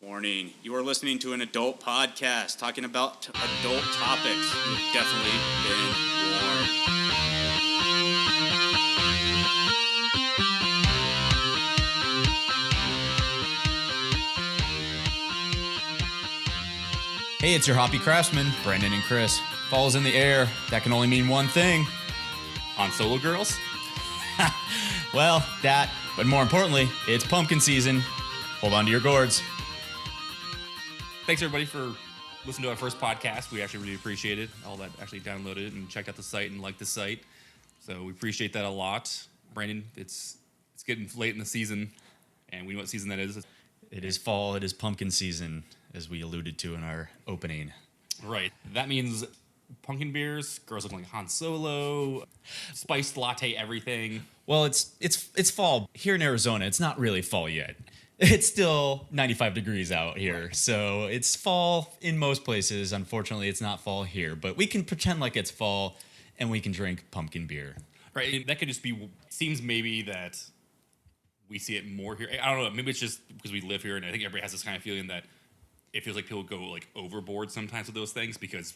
Warning, you are listening to an adult podcast talking about adult topics. You've definitely been warned. Hey, it's your Hoppy Craftsmen, Brandon and Chris. Fall's in the air. That can only mean one thing. On Solo Girls? Well, that, but more importantly, it's pumpkin season. Hold on to your gourds. Thanks, everybody, for listening to our first podcast. We actually really appreciate it. All that actually downloaded it and checked out the site and liked the site. So we appreciate that a lot. Brandon, it's getting late in the season, and we know what season that is. It is fall. It is pumpkin season, as we alluded to in our opening. Right. That means pumpkin beers, girls looking like Han Solo, spiced latte everything. Well, it's fall here in Arizona. It's not really fall yet. It's still 95 degrees out here, right. So it's fall in most places. Unfortunately, it's not fall here, but we can pretend like it's fall, and we can drink pumpkin beer. Right. And that could just be, seems maybe that we see it more here. I don't know. Maybe it's just because we live here, and I think everybody has this kind of feeling that it feels like people go like overboard sometimes with those things because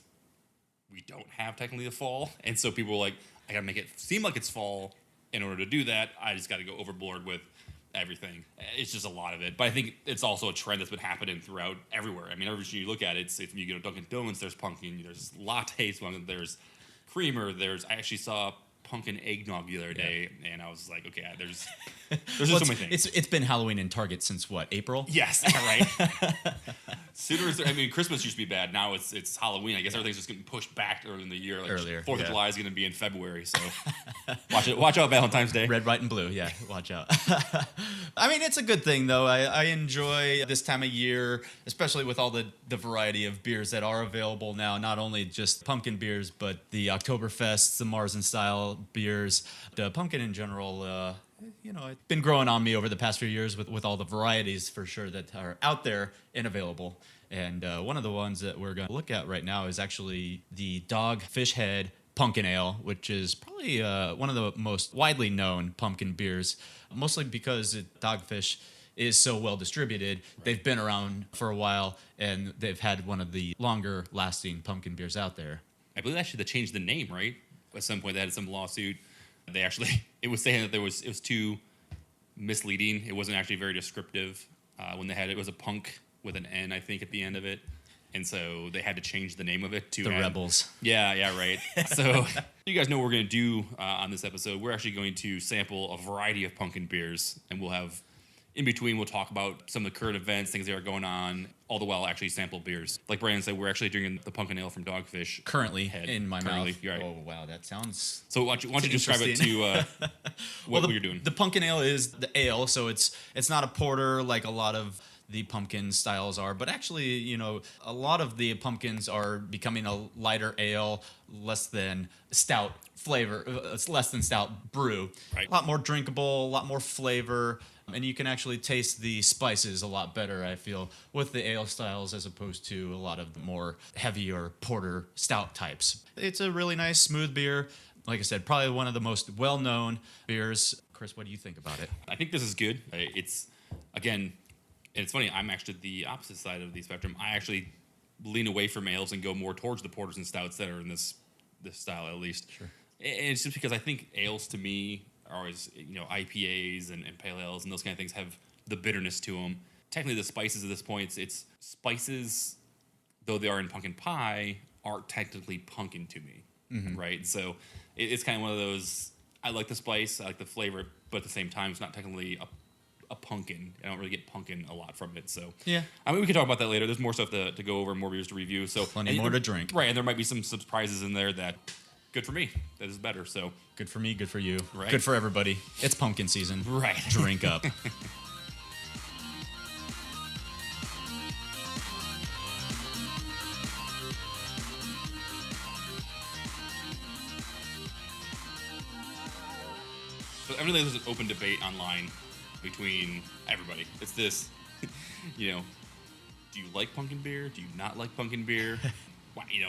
we don't have technically a fall, and so people are like, I gotta make it seem like it's fall. In order to do that, I just got to go overboard with everything. It's just a lot of it. But I think it's also a trend that's been happening throughout everywhere. I mean, every time you look at it, it's if you go to Dunkin' Donuts, there's pumpkin, there's lattes, there's creamer, I actually saw pumpkin eggnog the other day, and I was like, okay, there's just so many things. It's been Halloween in Target since what, April? Yes, right. Christmas used to be bad. Now it's Halloween. I guess everything's just getting pushed back early in the year. Like Earlier. 4th of July is going to be in February, so watch out, Valentine's Day. Red, white, and blue. Yeah, watch out. I mean, it's a good thing, though. I enjoy this time of year, especially with all the variety of beers that are available now. Not only just pumpkin beers, but the Oktoberfests, the Marzen style beers, the pumpkin in general. It's been growing on me over the past few years with all the varieties for sure that are out there and available. And one of the ones that we're going to look at right now is actually the Dogfish Head Pumpkin Ale, which is probably one of the most widely known pumpkin beers, mostly because Dogfish is so well distributed. Right. They've been around for a while, and they've had one of the longer lasting pumpkin beers out there. I believe actually they changed the name, right? At some point they had some lawsuit. It was saying that it was too misleading. It wasn't actually very descriptive. When it was a punk with an N, I think, at the end of it. And so they had to change the name of it to... The Rebels. Yeah, right. So you guys know what we're going to do on this episode. We're actually going to sample a variety of pumpkin beers, and we'll have... In between, we'll talk about some of the current events, things that are going on, all the while actually sample beers. Like Brandon said, we're actually drinking the pumpkin ale from Dogfish. Currently in my mouth. You're right. Oh, wow, that sounds... So why don't you describe it to what you're doing? The pumpkin ale is the ale, so it's not a porter like a lot of the pumpkin styles are, but actually, a lot of the pumpkins are becoming a lighter ale, less than stout flavor. It's less than stout brew. Right. A lot more drinkable, a lot more flavor. And you can actually taste the spices a lot better, I feel, with the ale styles as opposed to a lot of the more heavier porter stout types. It's a really nice, smooth beer. Like I said, probably one of the most well-known beers. Chris, what do you think about it? I think this is good. It's, again, and it's funny, I'm actually the opposite side of the spectrum. I actually lean away from ales and go more towards the porters and stouts that are in this style, at least. Sure. And it's just because I think ales, to me, are always, IPAs and pale ales and those kind of things have the bitterness to them. Technically, the spices at this point, it's spices, though they are in pumpkin pie, aren't technically pumpkin to me, right? So it's kind of one of those, I like the spice, I like the flavor, but at the same time, it's not technically a pumpkin. I don't really get pumpkin a lot from it. So yeah, I mean, we can talk about that later. There's more stuff to go over, more beers to review. So plenty more to drink. Right, and there might be some surprises in there that... Good for me. That is better. So good for me. Good for you. Right. Good for everybody. It's pumpkin season. Right. Drink up. So evidently there's an open debate online between everybody. It's this, do you like pumpkin beer? Do you not like pumpkin beer?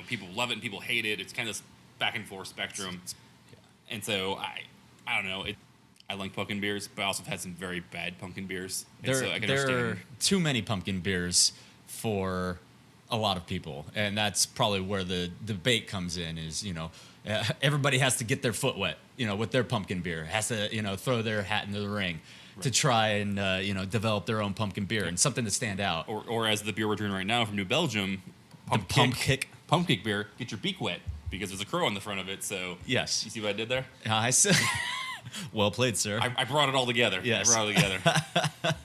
People love it and people hate it. It's kind of this back and forth spectrum. Yeah. And so I don't know. I like pumpkin beers, but I also have had some very bad pumpkin beers. And There, so I can there are understand. too many pumpkin beers for a lot of people, and that's probably where the debate comes in. Is everybody has to get their foot wet, with their pumpkin beer, has to throw their hat into the ring to try and develop their own pumpkin beer and something to stand out. Or as the beer we're drinking right now from New Belgium, Pump kick. beer, get your beak wet because there's a crow on the front of it. So Yes. you see what I did there? I said, well played, sir. I brought it all together. Yes. I brought it together.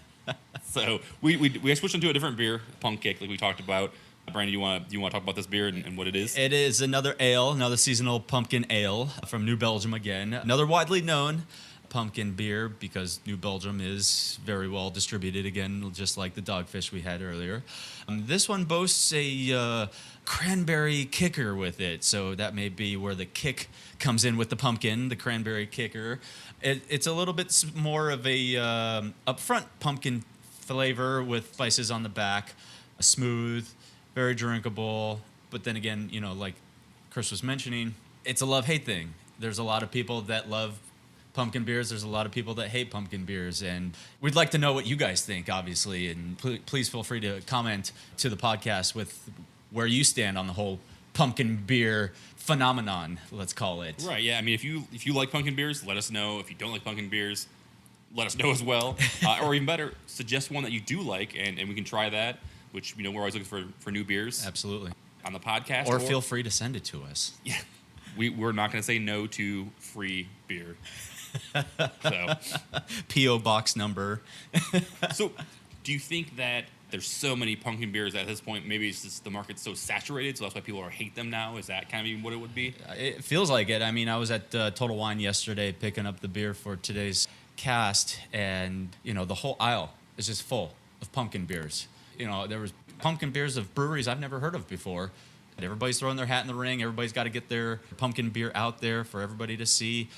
So we switched into a different beer, Pump Kick, like we talked about. Brandon, you want to talk about this beer and what it is? It is another ale, another seasonal pumpkin ale from New Belgium again. Another widely known pumpkin beer because New Belgium is very well distributed again, just like the Dogfish we had earlier. This one boasts a cranberry kicker with it, so that may be where the kick comes in with the pumpkin, the cranberry kicker. It's a little bit more of a upfront pumpkin flavor with spices on the back, smooth, very drinkable. But then again, like Chris was mentioning, it's a love-hate thing. There's a lot of people that love pumpkin beers. There's a lot of people that hate pumpkin beers, and we'd like to know what you guys think, obviously. And please feel free to comment to the podcast with where you stand on the whole pumpkin beer phenomenon, let's call it. Right. Yeah. I mean, if you like pumpkin beers, let us know. If you don't like pumpkin beers, let us know as well. Or even better, suggest one that you do like, and we can try that. Which we're always looking for new beers. Absolutely. On the podcast. Or feel free to send it to us. Yeah. We're not going to say no to free beer. So, P.O. box number. So, do you think that there's so many pumpkin beers at this point? Maybe it's just the market's so saturated, so that's why people hate them now. Is that kind of what it would be? It feels like it. I mean, I was at Total Wine yesterday picking up the beer for today's cast, and the whole aisle is just full of pumpkin beers. There was pumpkin beers of breweries I've never heard of before. And everybody's throwing their hat in the ring. Everybody's got to get their pumpkin beer out there for everybody to see.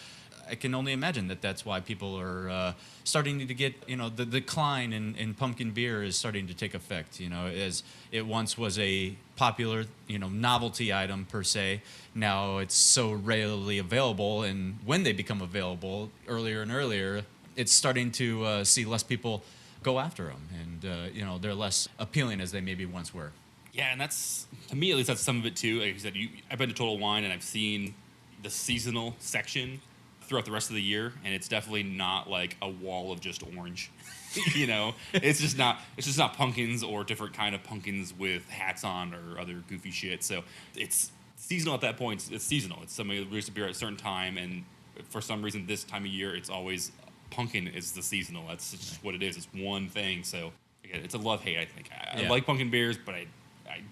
I can only imagine that that's why people are starting to get, the decline in pumpkin beer is starting to take effect, as it once was a popular, novelty item per se. Now it's so readily available, and when they become available earlier and earlier, it's starting to see less people go after them, and they're less appealing as they maybe once were. Yeah, and that's, to me at least, that's some of it too. Like I said, I've been to Total Wine and I've seen the seasonal section throughout the rest of the year, and it's definitely not like a wall of just orange. It's just not pumpkins or different kind of pumpkins with hats on or other goofy shit. So it's seasonal at that point. It's seasonal. It's somebody that brings a beer at a certain time, and for some reason this time of year it's always pumpkin is the seasonal. That's just what it is. It's one thing. So again, it's a love-hate, I think. I like pumpkin beers, but I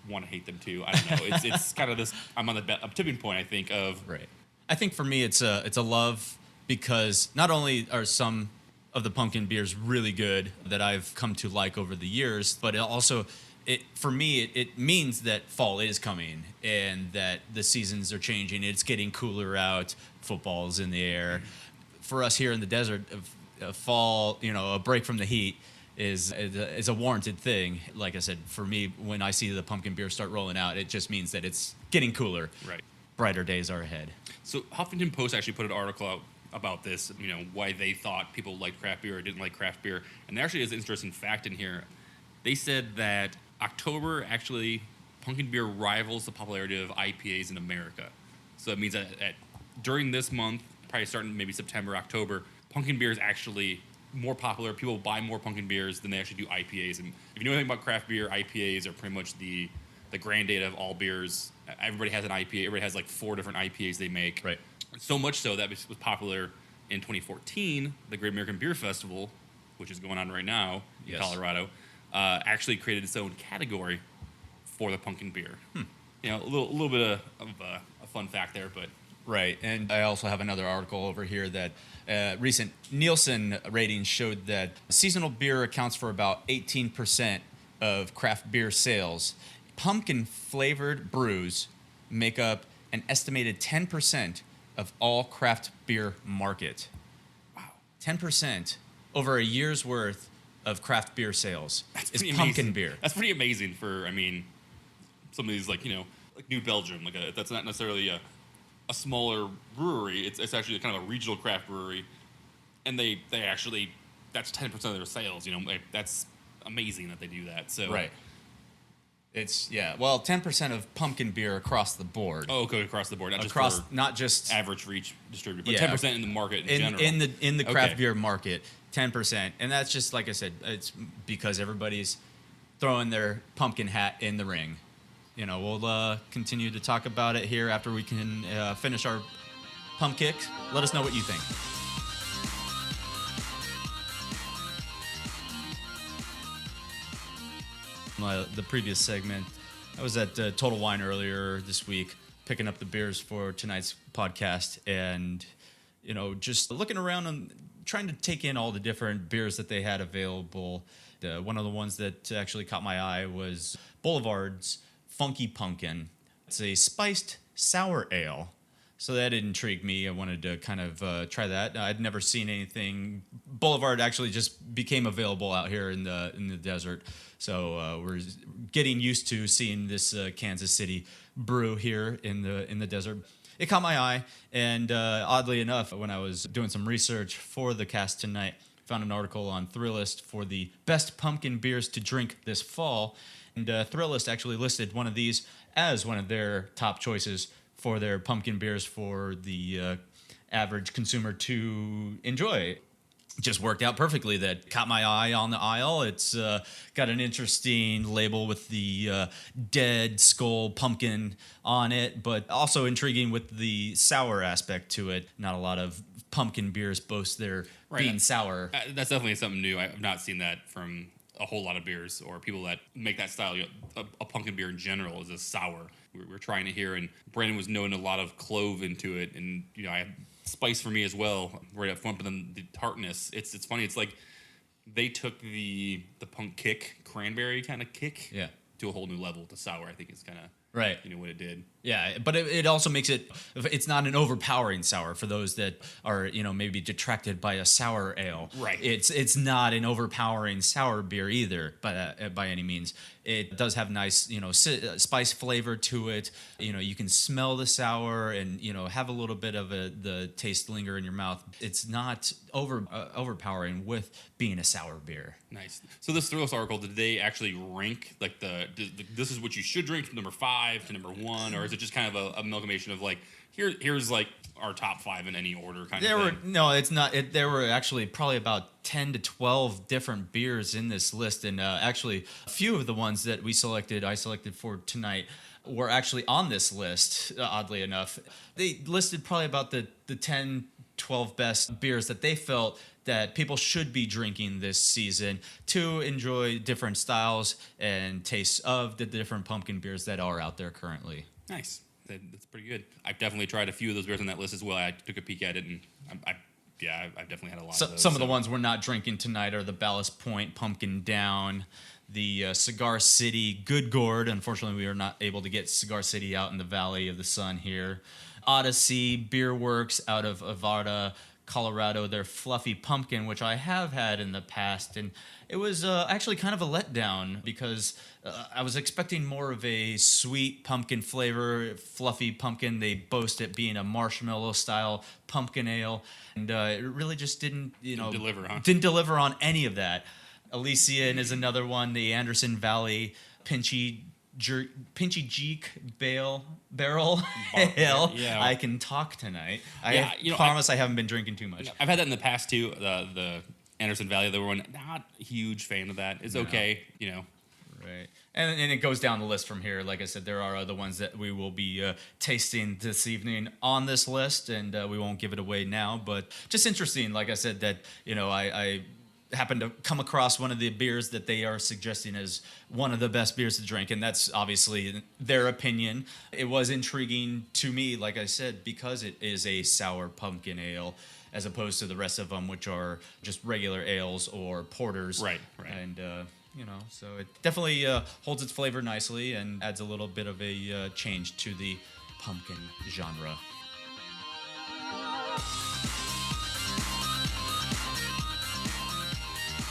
want to hate them too. I don't know. It's kind of this. I'm on a tipping point, I think, of right. I think for me, it's a love because not only are some of the pumpkin beers really good that I've come to like over the years, but for me, it means that fall is coming and that the seasons are changing. It's getting cooler out. Football's in the air. For us here in the desert, fall, a break from the heat is a warranted thing. Like I said, for me, when I see the pumpkin beer start rolling out, it just means that it's getting cooler. Right. Brighter days are ahead. So Huffington Post actually put an article out about this, why they thought people liked craft beer or didn't like craft beer. And there actually is an interesting fact in here. They said that October, actually, pumpkin beer rivals the popularity of IPAs in America. So it means that during this month, probably starting maybe September, October, pumpkin beer is actually more popular. People buy more pumpkin beers than they actually do IPAs. And if you know anything about craft beer, IPAs are pretty much the granddad of all beers. Everybody has an IPA. Everybody has like 4 different IPAs they make. Right. So much so that was popular in 2014. The Great American Beer Festival, which is going on right now in Colorado, actually created its own category for the pumpkin beer. A little bit of a fun fact there, but. Right, and I also have another article over here that recent Nielsen ratings showed that seasonal beer accounts for about 18% of craft beer sales. Pumpkin-flavored brews make up an estimated 10% of all craft beer market. Wow. 10% over a year's worth of craft beer sales is pumpkin beer. That's pretty amazing for, some of these, like New Belgium. That's not necessarily a smaller brewery. It's actually kind of a regional craft brewery. and they actually, that's 10% of their sales. Like, that's amazing that they do that. So Right. It's 10% of pumpkin beer across the board. Oh, okay, across the board, Not just average reach distributor, but Yeah. 10% in the market in general. In the craft Okay. beer market, 10%, and that's just like I said, it's because everybody's throwing their pumpkin hat in the ring. We'll continue to talk about it here after we can finish our pump kick. Let us know what you think. The previous segment, I was at Total Wine earlier this week, picking up the beers for tonight's podcast, and just looking around and trying to take in all the different beers that they had available. One of the ones that actually caught my eye was Boulevards Funky Pumpkin. It's a spiced sour ale. So that intrigued me. I wanted to kind of try that. I'd never seen anything. Boulevard actually just became available out here in the desert. So we're getting used to seeing this Kansas City brew here in the desert. It caught my eye, and oddly enough, when I was doing some research for the cast tonight, found an article on Thrillist for the best pumpkin beers to drink this fall, and Thrillist actually listed one of these as one of their top choices for their pumpkin beers for the average consumer to enjoy. Just worked out perfectly. That caught my eye on the aisle. It's got an interesting label with the dead skull pumpkin on it, but also intriguing with the sour aspect to it. Not a lot of pumpkin beers boast their being sour. That's definitely something new. I've not seen that from a whole lot of beers or people that make that style. A pumpkin beer in general is a sour. We're trying it here, and Brandon was knowing a lot of clove into it, and I have spice for me as well right up front, but then the tartness. It's funny. It's like they took the punk kick, cranberry kind of kick, to a whole new level. The sour, I think, is kind of right. What it did. Yeah, but it also makes it's not an overpowering sour for those that are maybe detracted by a sour ale. Right. It's not an overpowering sour beer either, by any means. It does have nice spice flavor to it. You can smell the sour and have a little bit of the taste linger in your mouth. It's not overpowering with being a sour beer. Nice. So this Thrillist article, did they actually rank like this is what you should drink from number 5 to number 1, or is it just kind of a amalgamation of like here's like our top 5 in any order kind of thing? No, it's not. There were actually probably about 10 to 12 different beers in this list, and actually a few of the ones that I selected for tonight were actually on this list, oddly enough. They listed probably about the 10, 12 best beers that they felt that people should be drinking this season to enjoy different styles and tastes of the different pumpkin beers that are out there currently. Nice. That's pretty good. I've definitely tried a few of those beers on that list as well. I took a peek at it, and I've definitely had a lot of those. Some of the ones we're not drinking tonight are the Ballast Point Pumpkin Down, the Cigar City Good Gourd. Unfortunately, we are not able to get Cigar City out in the Valley of the Sun here. Odyssey Beer Works out of Arvada, Colorado, their Fluffy Pumpkin, which I have had in the past, and it was actually kind of a letdown because I was expecting more of a sweet pumpkin flavor, Fluffy Pumpkin. They boast it being a marshmallow style pumpkin ale, and it really just didn't deliver on any of that. Elysian is another one, the Anderson Valley Pinchy Jeek Barrel Ale. Yeah. I can talk tonight. I promise I haven't been drinking too much. I've had that in the past too. The Anderson Valley, the one, not a huge fan of that. It's okay, Right. And it goes down the list from here. Like I said, there are other ones that we will be tasting this evening on this list, and we won't give it away now. But just interesting, like I said, that I happened to come across one of the beers that they are suggesting as one of the best beers to drink, and that's obviously their opinion. It was intriguing to me, like I said, because it is a sour pumpkin ale as opposed to the rest of them, which are just regular ales or porters. Right. And so it definitely holds its flavor nicely and adds a little bit of a change to the pumpkin genre.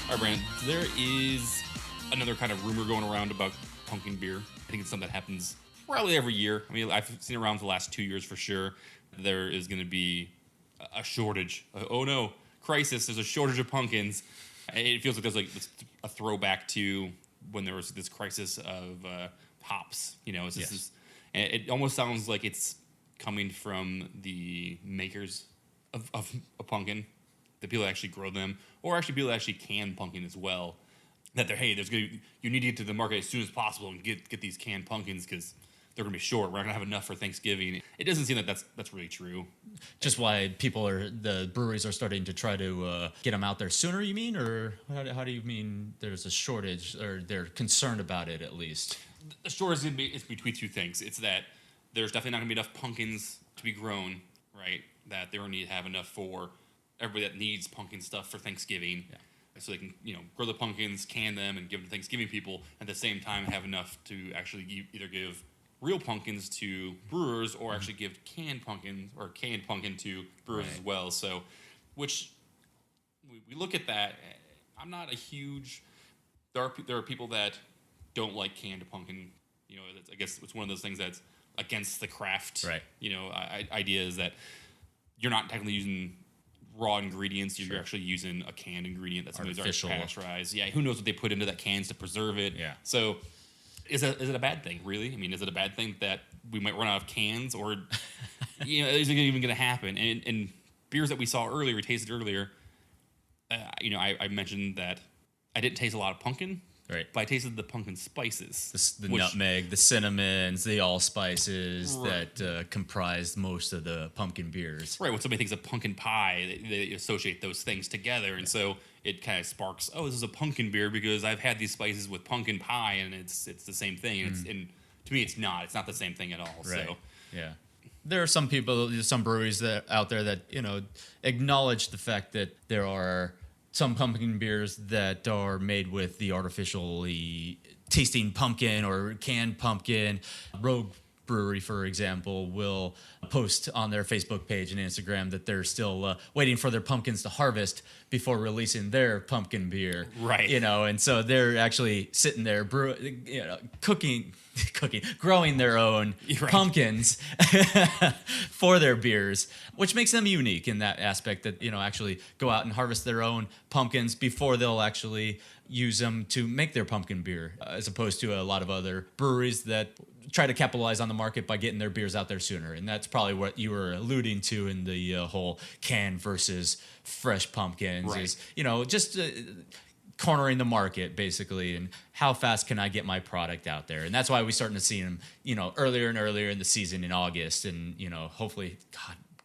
All right, Brandon, there is another kind of rumor going around about pumpkin beer. I think it's something that happens probably every year. I mean, I've seen it around for the last 2 years for sure. There is going to be a shortage. Oh no, crisis. There's a shortage of pumpkins. It feels like there's like a throwback to when there was this crisis of hops. You know, and it almost sounds like it's coming from the makers of a pumpkin, the people that actually grow them, or actually people that actually can pumpkin as well. That you need to get to the market as soon as possible and get these canned pumpkins because they're going to be short. We're not going to have enough for Thanksgiving. It doesn't seem like that's really true. Just why the breweries are starting to try to get them out there sooner, you mean? Or how do you mean there's a shortage, or they're concerned about it at least? The shortage is between two things. It's that there's definitely not going to be enough pumpkins to be grown, right? That they're going to need to have enough for everybody that needs pumpkin stuff for Thanksgiving. Yeah. So they can, grow the pumpkins, can them, and give them to Thanksgiving people. At the same time, have enough to actually either give real pumpkins to brewers or actually give canned pumpkin to brewers as well. So, which we look at that. I'm not a huge. There are people that don't like canned pumpkin. I guess it's one of those things that's against the craft. Right. Idea is that you're not technically using raw ingredients. You're actually using a canned ingredient that's artificial, pasteurized. Yeah. Who knows what they put into that cans to preserve it? Yeah. So. Is it a bad thing, really? I mean, is it a bad thing that we might run out of cans, or is it even going to happen? And beers that we tasted earlier, I mentioned that I didn't taste a lot of pumpkin, right? But I tasted the pumpkin spices, the nutmeg, the cinnamons, the allspices that comprise most of the pumpkin beers. Right. When somebody thinks of pumpkin pie, they associate those things together, and so it kind of sparks. Oh, this is a pumpkin beer because I've had these spices with pumpkin pie, and it's the same thing. And to me, it's not. It's not the same thing at all. Right. So yeah. There are some breweries out there that acknowledge the fact that there are some pumpkin beers that are made with the artificially tasting pumpkin or canned pumpkin. Rogue Brewery, for example, will post on their Facebook page and Instagram that they're still waiting for their pumpkins to harvest before releasing their pumpkin beer. Right. And so they're actually sitting there growing their own pumpkins for their beers, which makes them unique in that aspect that, actually go out and harvest their own pumpkins before they'll actually use them to make their pumpkin beer, as opposed to a lot of other breweries that try to capitalize on the market by getting their beers out there sooner. And that's probably what you were alluding to in the whole can versus fresh pumpkins, right. Is, just cornering the market, basically, and how fast can I get my product out there? And that's why we're starting to see them, earlier and earlier in the season in August, and, hopefully,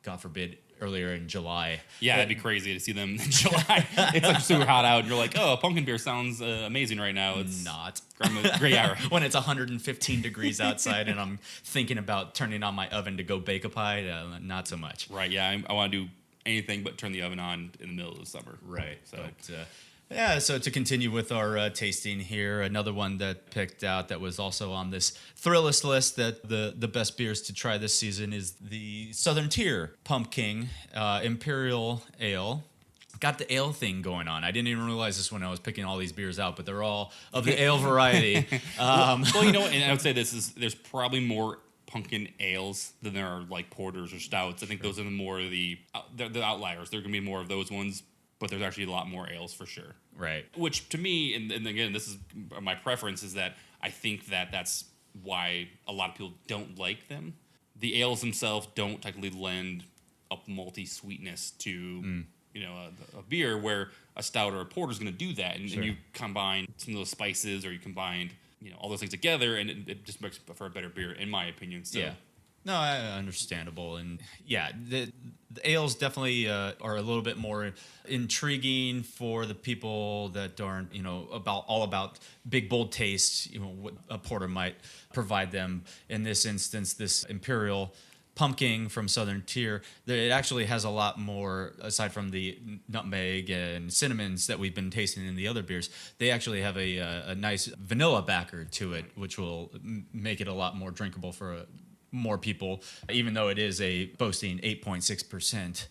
God forbid, earlier in July. Yeah, that'd be crazy to see them in July. It's like super hot out, and you're like, oh, pumpkin beer sounds amazing right now. It's not. Great hour. When it's 115 degrees outside and I'm thinking about turning on my oven to go bake a pie, not so much. Right, yeah, I want to do anything but turn the oven on in the middle of the summer. Right, so... so to continue with our tasting here, another one that picked out that was also on this Thrillist list that the best beers to try this season is the Southern Tier Pumpkin Imperial Ale. Got the ale thing going on. I didn't even realize this when I was picking all these beers out, but they're all of the ale variety. Well, and I would say there's probably more pumpkin ales than there are like porters or stouts. I think those are the outliers. There are going to be more of those ones. But there's actually a lot more ales for sure. Right. Which to me, and again, this is my preference, is that I think that that's why a lot of people don't like them. The ales themselves don't technically lend a malty sweetness to a beer, where a stout or a porter is going to do that. And you combine some of those spices, or you combine all those things together, and it just makes for a better beer, in my opinion. So. Yeah. No, understandable. And yeah, the ales definitely are a little bit more intriguing for the people that aren't, about big, bold taste, what a porter might provide them. In this instance, this Imperial Pumpkin from Southern Tier, it actually has a lot more, aside from the nutmeg and cinnamons that we've been tasting in the other beers. They actually have a nice vanilla backer to it, which will make it a lot more drinkable for more people, even though it is boasting 8.6%.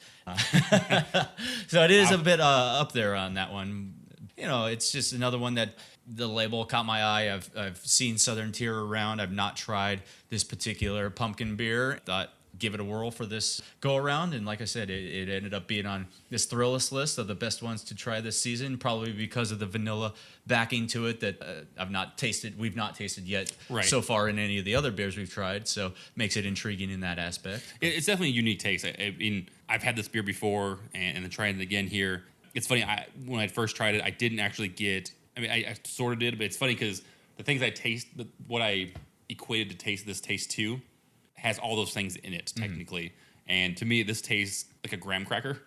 So it is a bit up there on that one. It's just another one that the label caught my eye. I've seen Southern Tier around. I've not tried this particular pumpkin beer. Thought give it a whirl for this go around. And like I said, it ended up being on this Thrillist list of the best ones to try this season, probably because of the vanilla backing to it that we've not tasted yet so far in any of the other beers we've tried. So makes it intriguing in that aspect. It's definitely a unique taste. I mean, I've had this beer before and then trying it again here. It's funny, when I first tried it, I didn't actually get, I sort of did, but it's funny because the things I taste, what I equated to this taste to, has all those things in it, technically. And to me, this tastes like a graham cracker.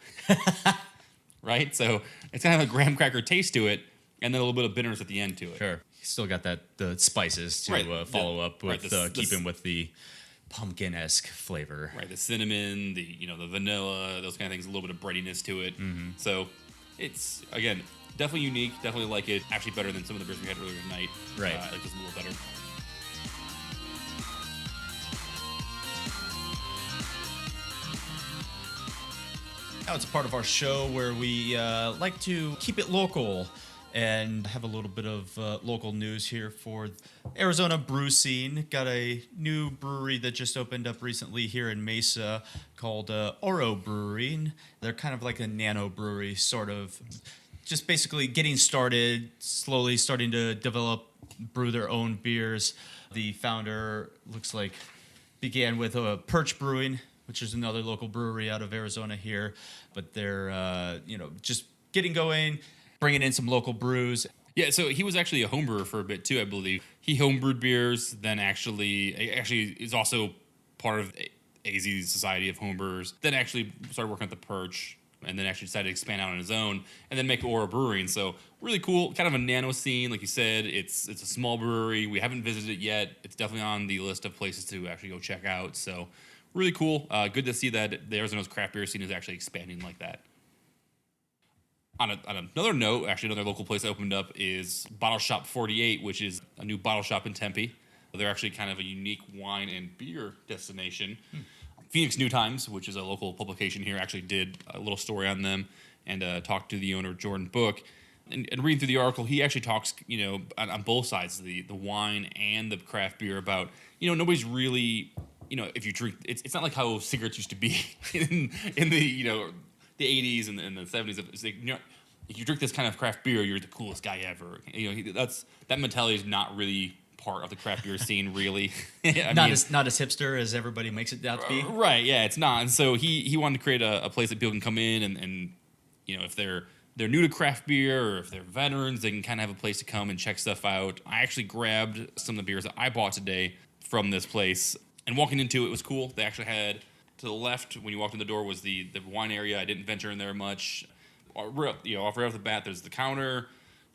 Right? So it's kind of a graham cracker taste to it, and then a little bit of bitterness at the end to it. Sure. Still got the spices to follow up with, keeping with the pumpkin-esque flavor. Right, the cinnamon, the vanilla, those kind of things, a little bit of breadiness to it. So it's, again, definitely unique, definitely like it. Actually better than some of the beers we had earlier tonight. Right. I like this a little better. Now it's a part of our show where we like to keep it local and have a little bit of local news here for Arizona brew scene. Got a new brewery that just opened up recently here in Mesa called Oro Brewery. They're kind of like a nano brewery, sort of. Just basically getting started, slowly starting to brew their own beers. The founder looks like began with Perch Brewing, which is another local brewery out of Arizona here, but they're just getting going, bringing in some local brews. Yeah, so he was actually a home brewer for a bit too, I believe. He homebrewed beers, then actually is also part of AZ's Society of Homebrewers. Then actually started working at the Perch, and then actually decided to expand out on his own, and then make Aura Brewing. So really cool, kind of a nano scene, like you said. It's a small brewery. We haven't visited it yet. It's definitely on the list of places to actually go check out. So really cool. Good to see that the Arizona's craft beer scene is actually expanding like that. On another note, actually another local place that opened up is Bottle Shop 48, which is a new bottle shop in Tempe. They're actually kind of a unique wine and beer destination. Phoenix New Times, which is a local publication here, actually did a little story on them and talked to the owner, Jordan Book. And reading through the article, he actually talks, on both sides, the wine and the craft beer about, nobody's really, if you drink, it's not like how cigarettes used to be in the 80s and the 70s. It's like, if you drink this kind of craft beer, you're the coolest guy ever. That mentality is not really part of the craft beer scene, really. Not as hipster as everybody makes it out to be. Right, yeah, it's not. And so he wanted to create a place that people can come in and if they're new to craft beer or if they're veterans, they can kind of have a place to come and check stuff out. I actually grabbed some of the beers that I bought today from this place, and walking into it was cool. They actually had, to the left, when you walked in the door, was the wine area. I didn't venture in there much. Right off the bat, there's the counter,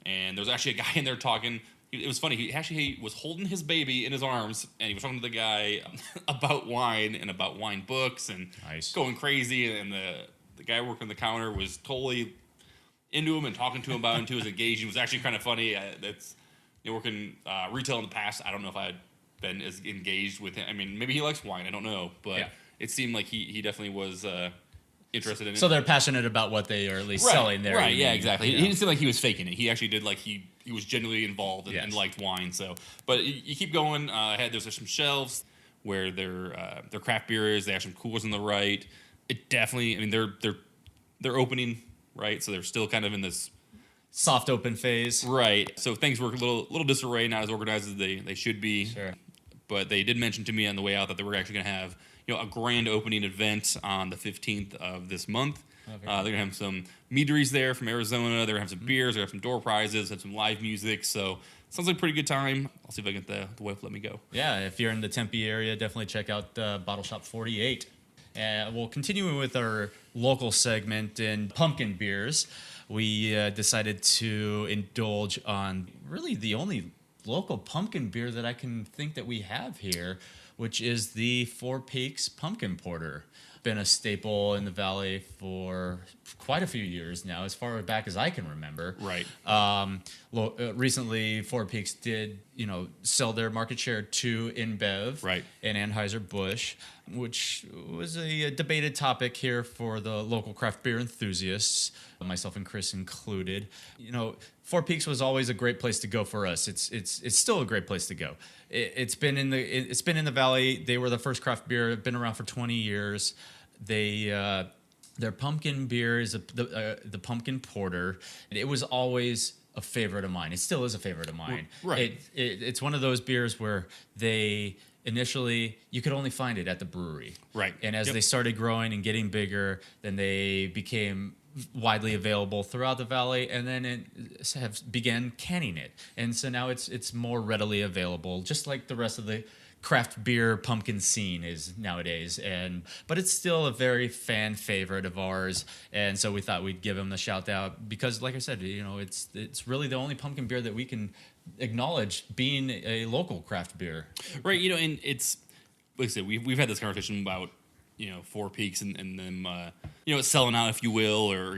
and there's actually a guy in there talking. It was funny. He was holding his baby in his arms, and he was talking to the guy about wine and about wine books and going crazy. And the guy working the counter was totally into him and talking to him about it, and was engaged. It was actually kind of funny. That's working retail in the past. I don't know if I had been as engaged with him. I mean, maybe he likes wine. I don't know, but it seemed like he definitely was interested in it. So they're passionate about what they are at least selling there. Right, yeah, exactly. He didn't seem like he was faking it. He actually did he was genuinely involved and liked wine. So, but you keep going. There's some shelves where their craft beer is. They have some coolers on the right. It definitely. I mean, they're opening, right? So they're still kind of in this soft open phase, right? So things were a little disarray, not as organized as they should be. Sure. But they did mention to me on the way out that they were actually going to have a grand opening event on the 15th of this month. They're going to have some meaderies there from Arizona. They're going to have some beers. They're going to have some door prizes, have some live music. So sounds like a pretty good time. I'll see if I can get the wife to let me go. Yeah, if you're in the Tempe area, definitely check out Bottle Shop 48. We'll continue with our local segment in pumpkin beers. We decided to indulge on really the only local pumpkin beer that I can think that we have here, which is the Four Peaks Pumpkin Porter. Been a staple in the Valley for quite a few years now, as far back as I can remember. Right. Recently, Four Peaks did, sell their market share to InBev and Anheuser-Busch, which was a debated topic here for the local craft beer enthusiasts, myself and Chris included. Four Peaks was always a great place to go for us. It's still a great place to go. It's been in the Valley. They were the first craft beer. Been around for 20 years. Their pumpkin beer is the pumpkin porter. It was always a favorite of mine. It still is a favorite of mine. Right. It's one of those beers where they initially you could only find it at the brewery. Right. And as they started growing and getting bigger, then they became widely available throughout the valley, and then began canning it, and so now it's more readily available, just like the rest of the craft beer pumpkin scene is nowadays. But it's still a very fan favorite of ours, and so we thought we'd give them a shout out because, like I said, it's really the only pumpkin beer that we can acknowledge being a local craft beer. Right. And it's like I said, we've had this conversation about Four Peaks and them selling out, if you will, or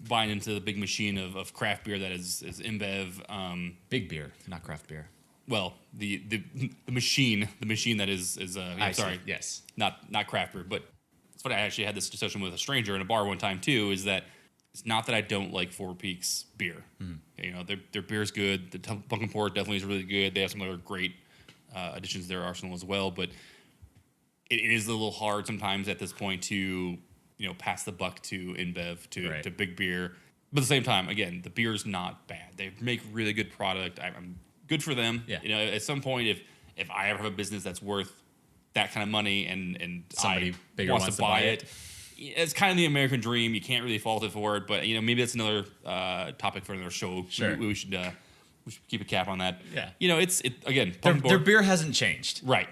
buying into the big machine of craft beer that is InBev. Big beer, not craft beer. Well, the machine that is sorry, yes, not craft beer. But it's funny. I actually had this discussion with a stranger in a bar one time too. Is that it's not that I don't like Four Peaks beer. Their beer's good. The pumpkin port definitely is really good. They have some other great additions to their arsenal as well, but it is a little hard sometimes at this point to pass the buck to InBev to big beer. But at the same time, again, the beer's not bad. They make really good product. I'm good for them. Yeah. At some point, if I ever have a business that's worth that kind of money and Somebody bigger wants wants to buy it, it's kind of the American dream. You can't really fault it for it. But maybe that's another topic for another show. Sure. We should keep a cap on that. Yeah. It's again, their beer hasn't changed. Right.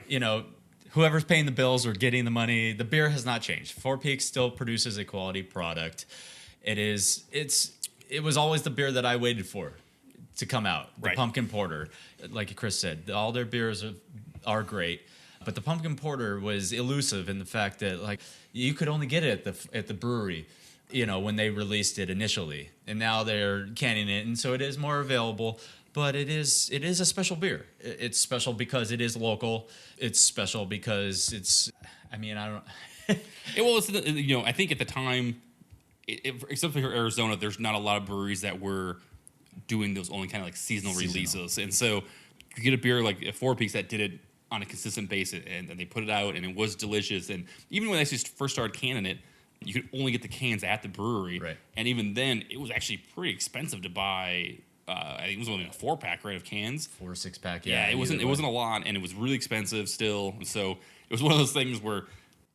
Whoever's paying the bills or getting the money, the beer has not changed. Four Peaks still produces a quality product. It was always the beer that I waited for to come out. The pumpkin porter, like Chris said, all their beers are great, but the pumpkin porter was elusive in the fact that you could only get it at the brewery, when they released it initially, and now they're canning it, and so it is more available. But it is a special beer. It's special because it is local. It's special because I don't. I think at the time, except for Arizona, there's not a lot of breweries that were doing those only kind of seasonal releases. And so you get a beer like Four Peaks that did it on a consistent basis, and they put it out, and it was delicious. And even when they first started canning it, you could only get the cans at the brewery. Right. And even then, it was actually pretty expensive to buy. I think it was only a 4-pack, right, of cans. 4 or 6-pack, yeah. It wasn't a lot, and it was really expensive still. So it was one of those things where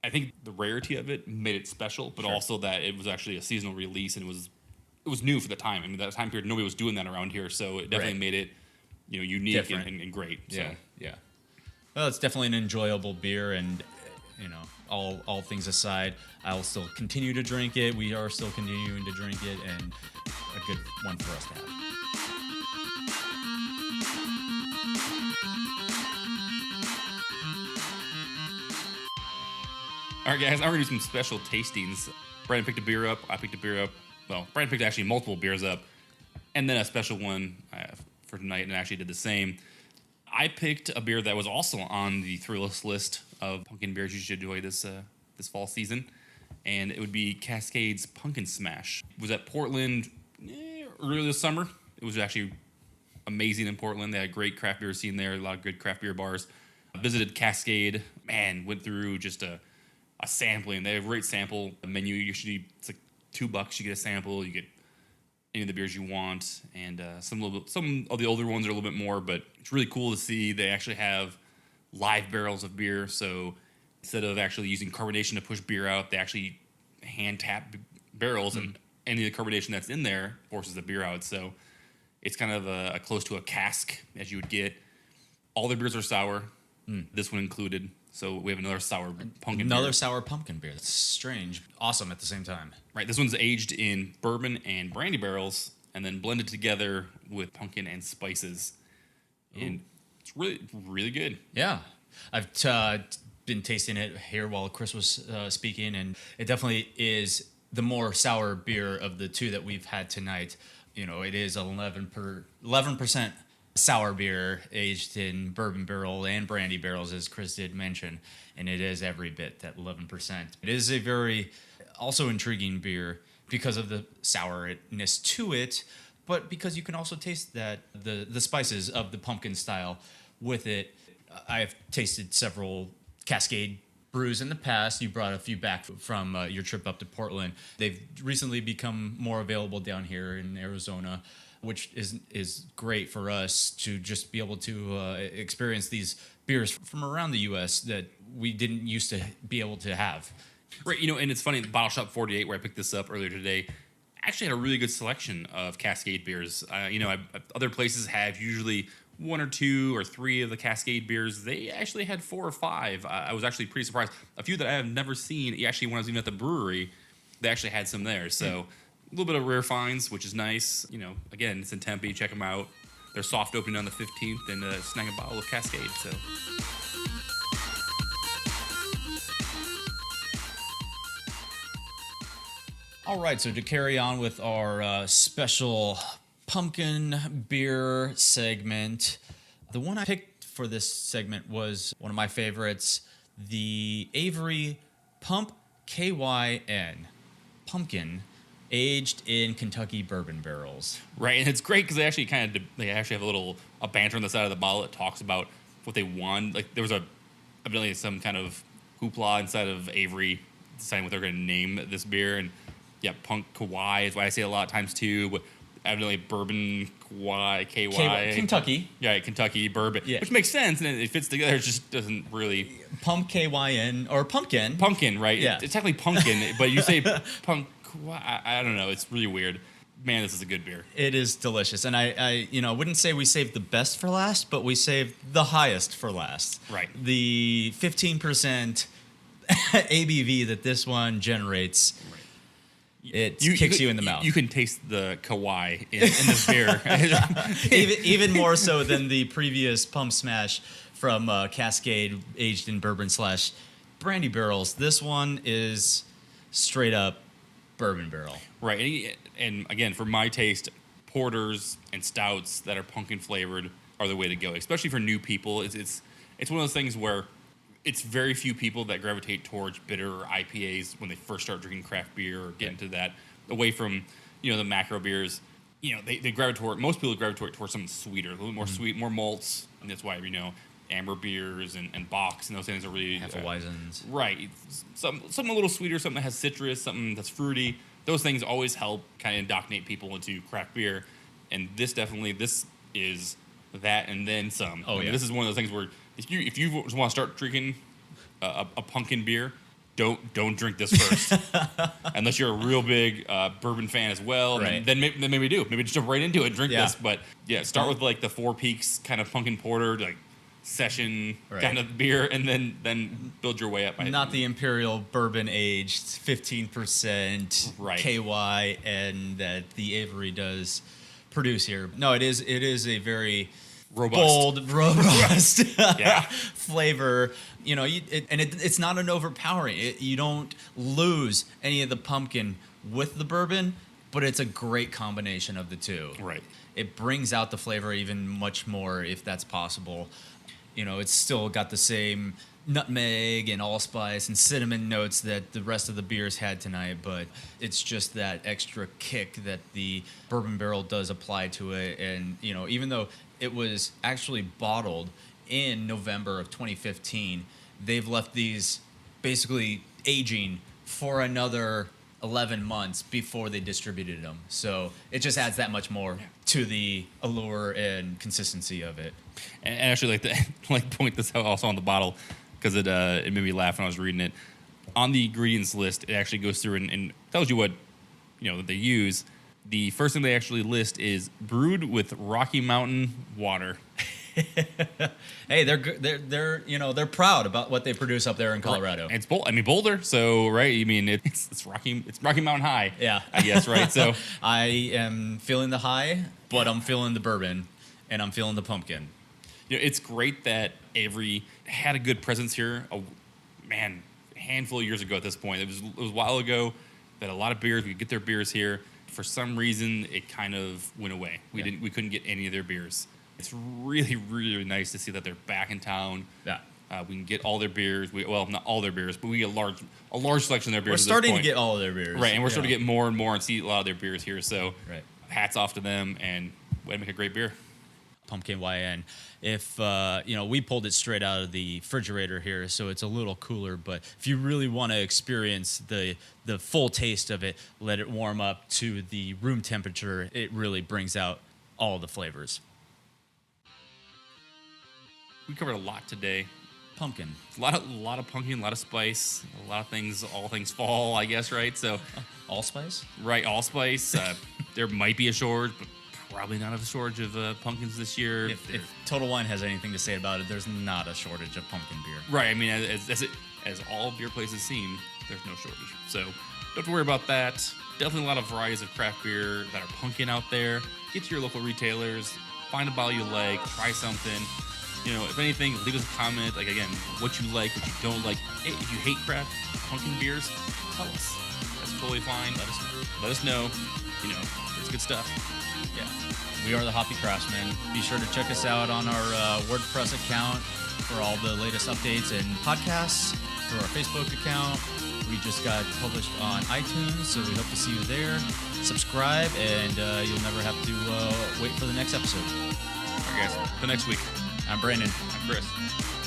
I think the rarity of it made it special, but also that it was actually a seasonal release, and it was new for the time. I mean, that time period, nobody was doing that around here, so it definitely made it unique and great. So. Yeah. Well, it's definitely an enjoyable beer, and all things aside, I'll still continue to drink it. We are still continuing to drink it, and a good one for us to have. All right, guys, I'm going to do some special tastings. Brandon picked a beer up. I picked a beer up. Well, Brandon picked actually multiple beers up, and then a special one for tonight, and actually did the same. I picked a beer that was also on the Thrillist list of pumpkin beers you should enjoy this fall season, and it would be Cascade's Pumpkin Smash. It was at Portland earlier this summer. It was actually amazing in Portland. They had a great craft beer scene there, a lot of good craft beer bars. I visited Cascade, went through just a sampling. They have a great sample menu. Usually it's $2. You get a sample. You get any of the beers you want, and some of the older ones are a little bit more. But it's really cool to see they actually have live barrels of beer. So instead of actually using carbonation to push beer out, they actually hand tap barrels, and any of the carbonation that's in there forces the beer out. So it's kind of a close to a cask as you would get. All their beers are sour. This one included. So we have another sour pumpkin beer. Another sour pumpkin beer. That's strange. Awesome at the same time. Right. This one's aged in bourbon and brandy barrels and then blended together with pumpkin and spices. Ooh. And it's really, really good. Yeah. I've been tasting it here while Chris was speaking, and it definitely is the more sour beer of the two that we've had tonight. It is 11% sour beer aged in bourbon barrel and brandy barrels, as Chris did mention, and it is every bit that 11%. It is a very also intriguing beer because of the sourness to it, but because you can also taste that the spices of the pumpkin style with it. I've tasted several Cascade brews in the past. You brought a few back from your trip up to Portland. They've recently become more available down here in Arizona, which is great for us to just be able to experience these beers from around the U.S. that we didn't used to be able to have. Right, and it's funny, Bottle Shop 48, where I picked this up earlier today, actually had a really good selection of Cascade beers. Other places have usually 1 or 2 or 3 of the Cascade beers. They actually had 4 or 5. I was actually pretty surprised. A few that I have never seen, actually when I was even at the brewery, they actually had some there. So a little bit of rare finds, which is nice. Again, it's in Tempe. Check them out. They're soft opening on the 15th, and snag a bottle of Cascade. So. All right, so to carry on with our special pumpkin beer segment, the one I picked for this segment was one of my favorites, the Avery Pump KYN Pumpkin, aged in Kentucky bourbon barrels. Right, and it's great because they actually have a banter on the side of the bottle that talks about what they won. Like there was evidently some kind of hoopla inside of Avery deciding what they're going to name this beer, and yeah, Punk Kauai is why I say it a lot of times too. But evidently Bourbon Kauai, KY. Kentucky. Yeah, Kentucky bourbon, yeah. Which makes sense, and it fits together. It just doesn't really. Pump KYN or pumpkin. Pumpkin, right? Yeah. It's technically pumpkin, but you say Punk Kauai. I don't know. It's really weird. Man, this is a good beer. It is delicious, and I wouldn't say we saved the best for last, but we saved the highest for last. Right. The 15% ABV that this one generates. Right. It kicks you in the mouth. You can taste the Kauai in this beer. even more so than the previous Pump Smash from Cascade, aged in bourbon / brandy barrels. This one is straight up bourbon barrel. Right. And again, for my taste, porters and stouts that are pumpkin flavored are the way to go, especially for new people. It's one of those things where it's very few people that gravitate towards bitter IPAs when they first start drinking craft beer or get into that, away from the macro beers. They gravitate. Most people gravitate towards something sweeter, a little more sweet, more malts, and that's why amber beers and bocks and those things are really Hefeweizens. Right. Something a little sweeter, something that has citrus, something that's fruity. Those things always help kind of indoctrinate people into craft beer, and this is that and then some. This is one of those things where if you want to start drinking a pumpkin beer, don't drink this first, unless you're a real big bourbon fan as well. Right. Then maybe do. Maybe just jump right into it and drink this. But yeah, start with like the Four Peaks kind of pumpkin porter, like session kind of beer, and then build your way up. Not the Imperial bourbon aged 15% KY and that the Avery does produce here. No, it is a very bold, robust flavor. It's not an overpowering. You don't lose any of the pumpkin with the bourbon, but it's a great combination of the two. Right. It brings out the flavor even much more if that's possible. It's still got the same nutmeg and allspice and cinnamon notes that the rest of the beers had tonight, but it's just that extra kick that the bourbon barrel does apply to it. And even though it was actually bottled in November of 2015, they've left these basically aging for another 11 months before they distributed them. So it just adds that much more to the allure and consistency of it. And actually, point this out also on the bottle, because it made me laugh when I was reading it. On the ingredients list, it actually goes through and tells you what that they use. The first thing they actually list is brewed with Rocky Mountain water. Hey, they're proud about what they produce up there in Colorado. Right. It's Boulder, so right. It's Rocky Mountain High. Yeah, I guess right. So I am feeling the high, but I'm feeling the bourbon, and I'm feeling the pumpkin. It's great that Avery had a good presence here. A handful of years ago at this point. It was a while ago that a lot of beers, we could get their beers here. For some reason, it kind of went away. We couldn't get any of their beers. It's really, really nice to see that they're back in town. Yeah. We can get all their beers. Not all their beers, but we get a large selection of their beers. We're starting to get all of their beers. Right, and we're starting to get more and more and see a lot of their beers here. So hats off to them, and way to make a great beer. Pumpkin YN. If we pulled it straight out of the refrigerator here, so it's a little cooler. But if you really want to experience the full taste of it, let it warm up to the room temperature. It really brings out all the flavors. We covered a lot today. Pumpkin. A lot of pumpkin, a lot of spice, a lot of things. All things fall, I guess, right? So, allspice. Right, allspice. There might be a shortage, but probably not a shortage of pumpkins this year. If Total Wine has anything to say about it, there's not a shortage of pumpkin beer. Right. I mean, as all beer places seem, there's no shortage. So don't have to worry about that. Definitely a lot of varieties of craft beer that are pumpkin out there. Get to your local retailers. Find a bottle you like. Try something. If anything, leave us a comment. Like, again, what you like, what you don't like. Hey, if you hate craft pumpkin beers, tell us. That's totally fine. Let us know. It's good stuff. Yeah. We are the Hoppy Craftsmen. Be sure to check us out on our WordPress account for all the latest updates and podcasts, through our Facebook account. We just got published on iTunes, so we hope to see you there. Subscribe, and you'll never have to wait for the next episode. All right, guys. Till next week. I'm Brandon. I'm Chris.